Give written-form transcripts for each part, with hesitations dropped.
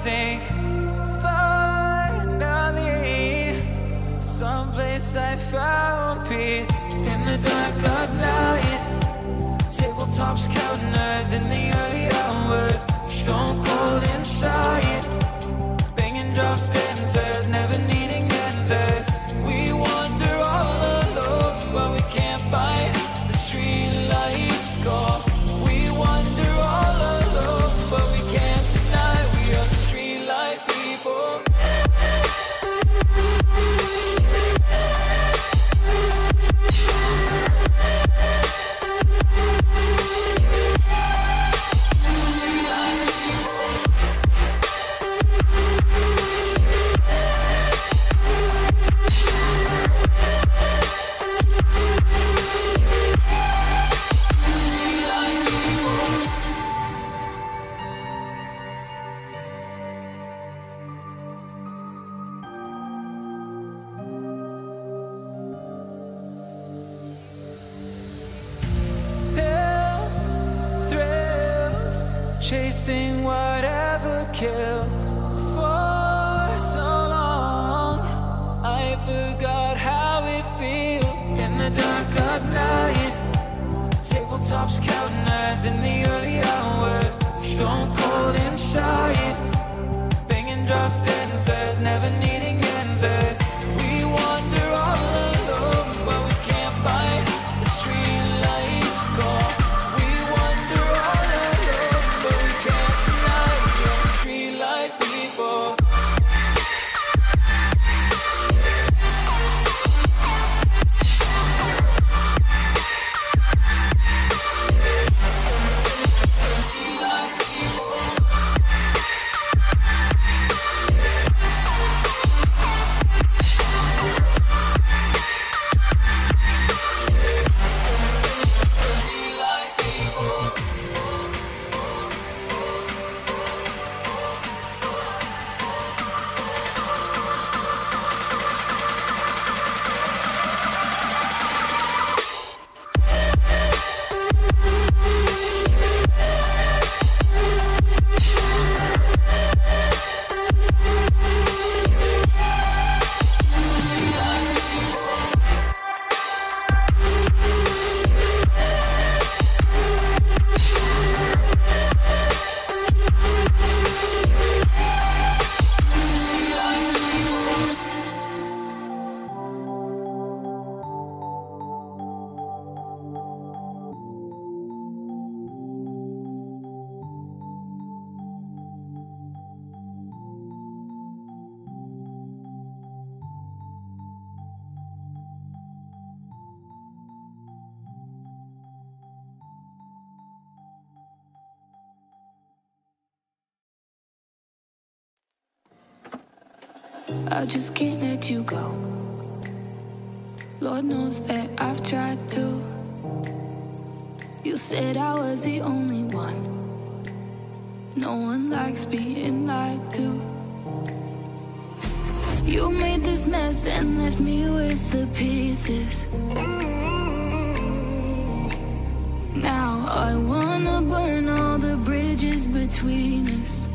think finally someplace I found peace in the dark of night. Tabletops counting hours in the early hours, stone cold inside, banging drops, dancers, never needing answers. We wander all alone, but we can't find the street lights go. We wander all alone, but we can't deny we are the street light people. Chasing whatever kills. For so long I forgot how it feels in the dark of night. Tabletops counting hours in the early hours, stone cold inside, banging drops, dancers, never needing answers. We wander all alone, but we can't find the street lights go. We wander all alone, but we can't deny we are the street light people. I just can't let you go. Lord knows that I've tried to. You said I was the only one. No one likes being lied to. You made this mess and left me with the pieces. Now I wanna burn all the bridges between us.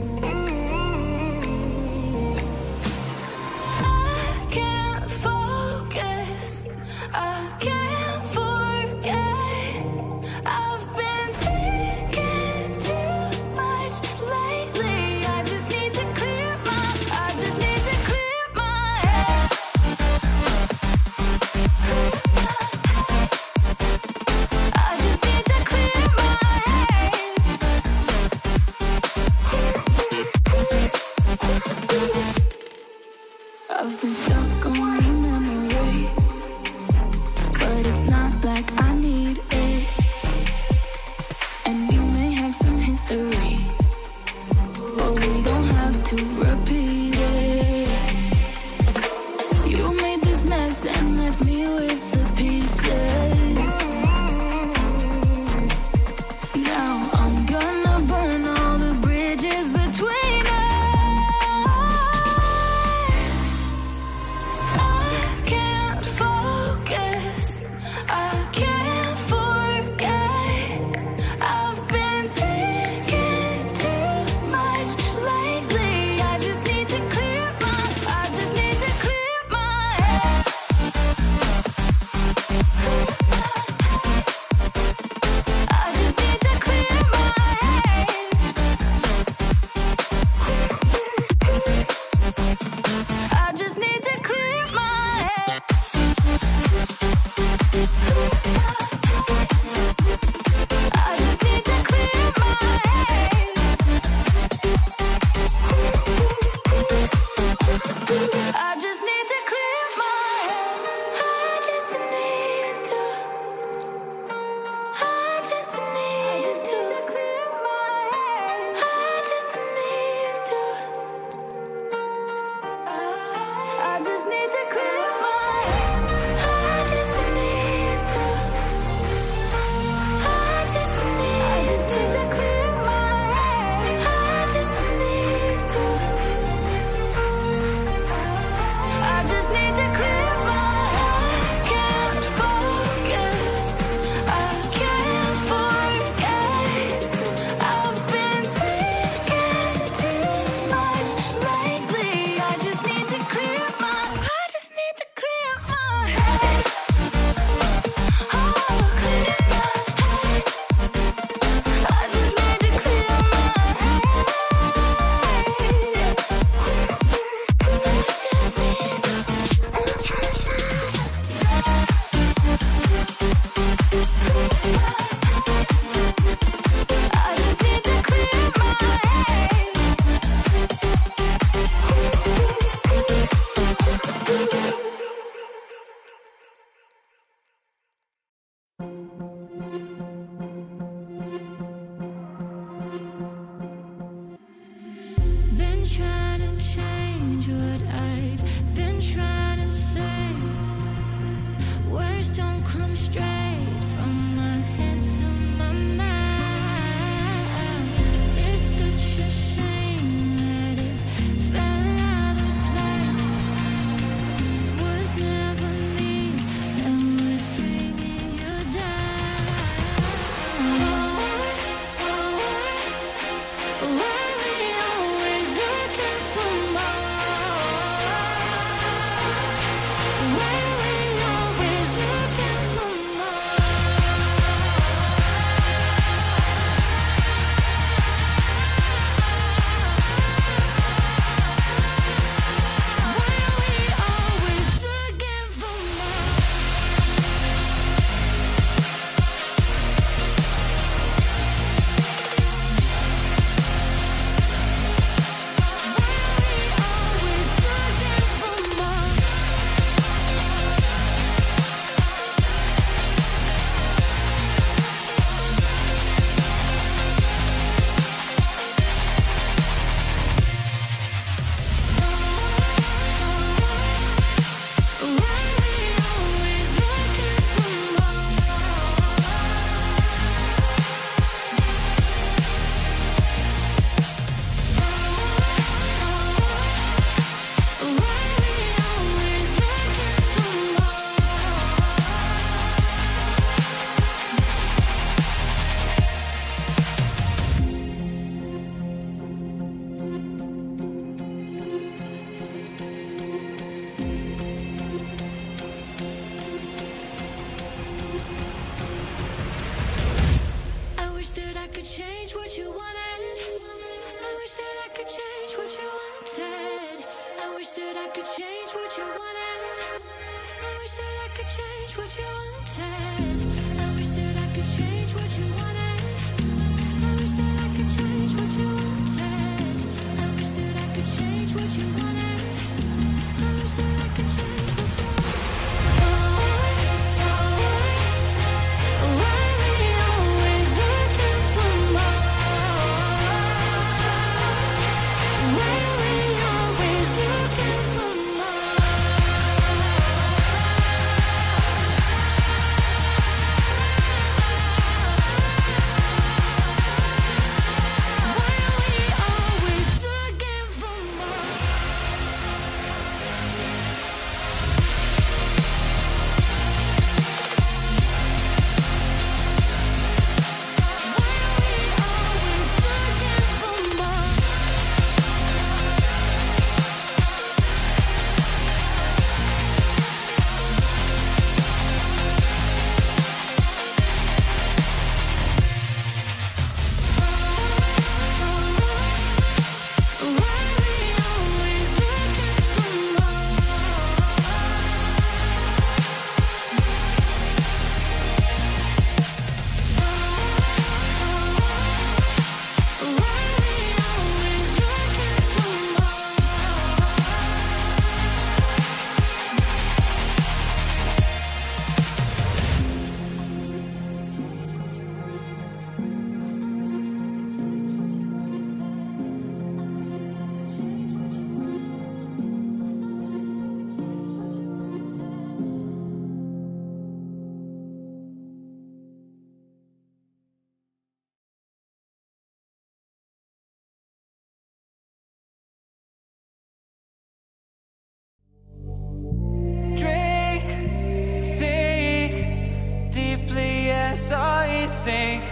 sink.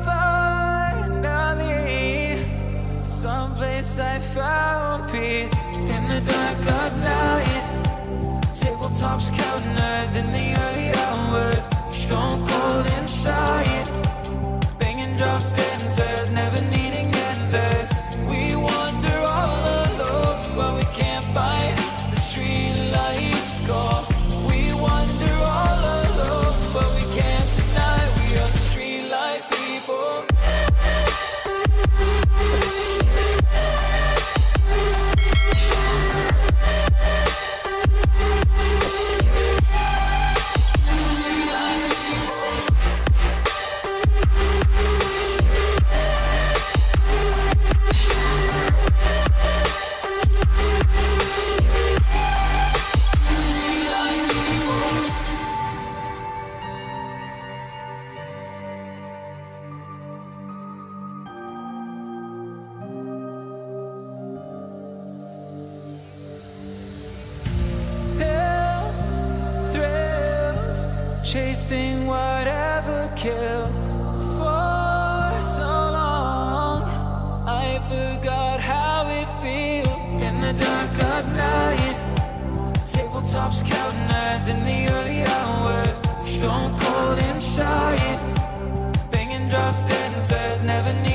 Finally, someplace I found peace in the dark of night. Tabletops, counters in the early hours, stone cold inside. Banging drop stanzas, never needing answers. We wander all alone, but we can't find the street lights go. We wander all alone, but we can't deny chasing whatever kills. For so long, I forgot how it feels. In the dark of night, tabletops counting eyes in the early hours. Stone cold inside, banging drops, dancers never need